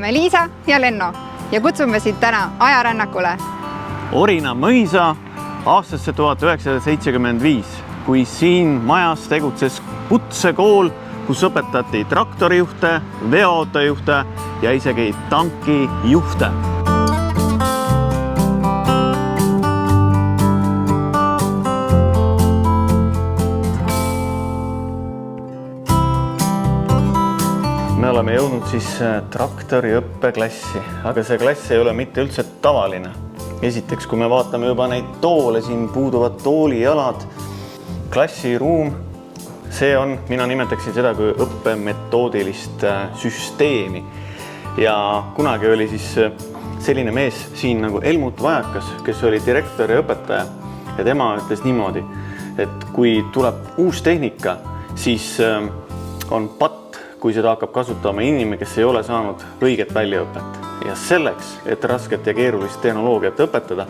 oleme Liisa ja Lenno ja kutsume sind täna ajarännakule. Orina mõisa aastasse 1975, kui siin majas tegutses kutsekool, kus õpetati traktorijuhte, veoautojuhte ja isegi tankijuhte. Me oleme jõudnud siis traktoriõppeklassi, aga see klass ei ole mitte üldse tavaline. Esiteks, kui me vaatame juba neid toole, siin puuduvad toolijalad, klassiruum, see on, mina nimetaksin seda kui õppemetoodilist süsteemi. Ja kunagi oli siis selline mees siin nagu Helmut Vajakas, kes oli direktor ja õpetaja. Ja tema ütles niimoodi, et kui tuleb uus tehnika, siis on patt, kui seda hakkab kasutama inimene, kes ei ole saanud õiget väljaõpet. Ja selleks, et rasket ja keerulist tehnoloogiat õpetada,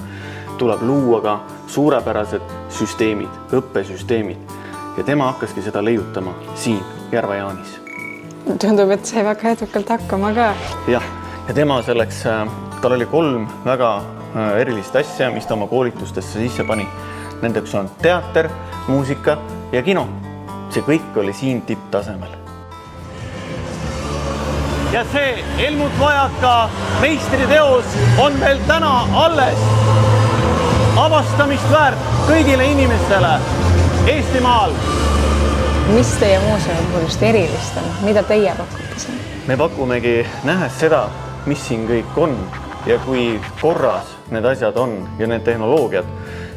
tuleb luua ka suurepärased süsteemid, õppesüsteemid. Ja tema hakkaski seda leiutama siin Järva-Jaanis. Tundub, et sai väga edukalt hakkama ka. Ja tema selleks, tal oli 3 väga erilist asja, mis ta oma koolitustesse sisse pani. Nendeks on teater, muusika ja kino. See kõik oli siin tipptasemel. Ja see Helmut Vajaka meistriteos on veel täna alles avastamist väärt kõigile inimestele Eestimaal. Mis teie muuseumi puhul just erilist on? Mida teie pakute siin? Me pakumegi nähes seda, mis siin kõik on ja kui korras need asjad on ja need tehnoloogiad,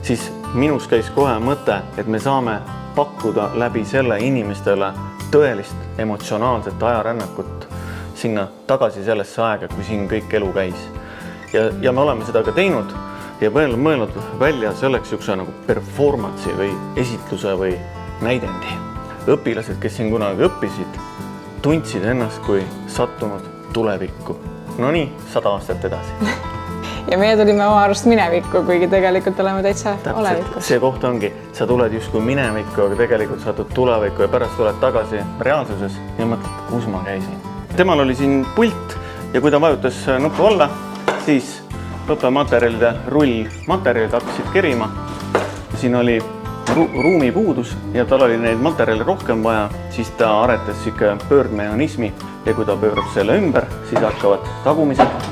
siis minus käis kohe mõte, et me saame pakkuda läbi selle inimestele tõelist emotsionaalset ajarännakut sinna tagasi sellesse aega, kui siin kõik elu käis. Ja me oleme seda ka teinud ja mõelnud välja selleks üks nagu performance'i või esitluse või näidendi. Õpilased, kes siin kunagi õppisid, tundsid ennast kui sattunud tulevikku. No nii, 100 aastat edasi. Ja meie tulime oma arust minevikku, kuigi tegelikult oleme täitsa olevikus. See koht ongi, sa tuled justkui minevikku, aga tegelikult satud tulevikku ja pärast tuled tagasi reaalsuses ja mõtled, kus ma käisin. Temal oli siin pult ja kui ta vajutas nuppu alla, siis õppematerjalide rullmaterjalid hakkasid kerima. Siin oli ruumi puudus ja tal oli neid materjale rohkem vaja, siis ta aretas siuke pöördmehhanismi ja kui ta pöörab selle ümber, siis hakkavad tagumised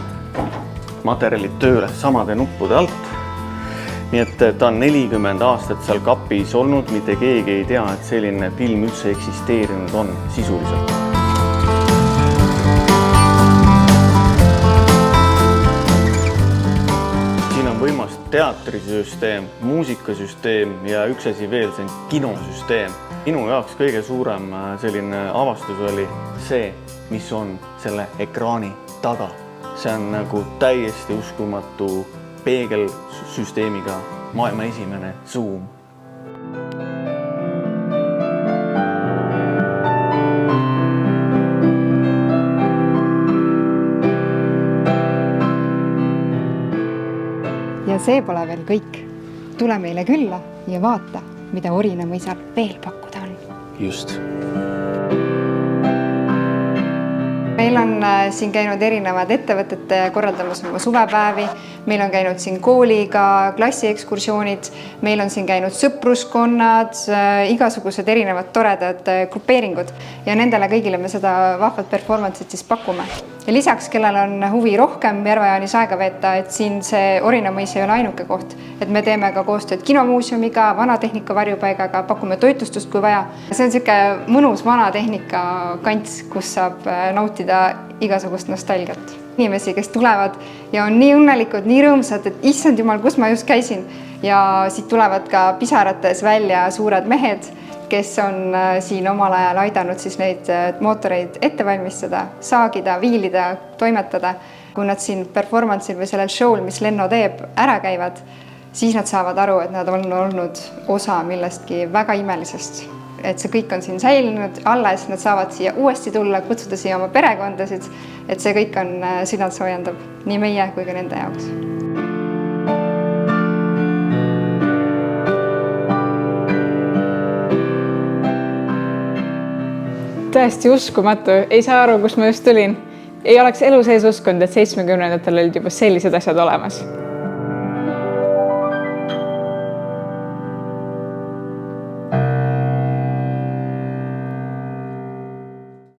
materjalid tööle samade nuppude alt. Nii et ta on 40 aastat seal kapis olnud, mitte keegi ei tea, et selline film üldse eksisteerinud on sisuliselt. Teatrisüsteem, muusikasüsteem ja üks asi veel, see on kinosüsteem. Minu jaoks kõige suurem selline avastus oli see, mis on selle ekraani taga. See on nagu täiesti uskumatu peegelsüsteemiga maailma esimene Zoom. Ja see pole veel kõik. Tule meile külla ja vaata, mida Orina mõisal veel pakkuda on. Just. Meil on siin käinud erinevad ettevõtete korraldamas oma suvepäevi. Meil on käinud siin kooliga klassiekskursioonid. Meil on siin käinud sõpruskonnad, igasugused erinevad toredad grupeeringud. Ja nendele kõigile me seda vahvat performance'it siis pakume. Ja lisaks, kellel on huvi rohkem Järva-Jaanis aega veeta, et siin see Orina mõis ei ole ainuke koht. Et me teeme ka koostööd kinomuuseumiga, vanatehnika varjupaigaga, pakume toitlustust kui vaja. See on siuke mõnus vanatehnika kants, kus saab nautida igasugust nostalgiat. Inimesi, kes tulevad ja on nii õnnelikud, nii rõõmsad, et issand jumal, kus ma just käisin. Ja siit tulevad ka pisarates välja suured mehed, kes on siin omal ajal aidanud siis neid mootoreid ette valmistada, saagida, viilida, toimetada. Kui nad siin performance'il või sellel show'l, mis Lenno teeb, ära käivad, siis nad saavad aru, et nad on olnud osa millestki väga imelisest. Et see kõik on siin säilinud alles, nad saavad siia uuesti tulla, kutsuda siia oma perekondasid, et see kõik on südant soojendab nii meie kui ka nende jaoks. Täiesti uskumatu, ei saa aru, kus ma just tulin. ei oleks elu sees uskunud, et 70-ndatel olid juba sellised asjad olemas.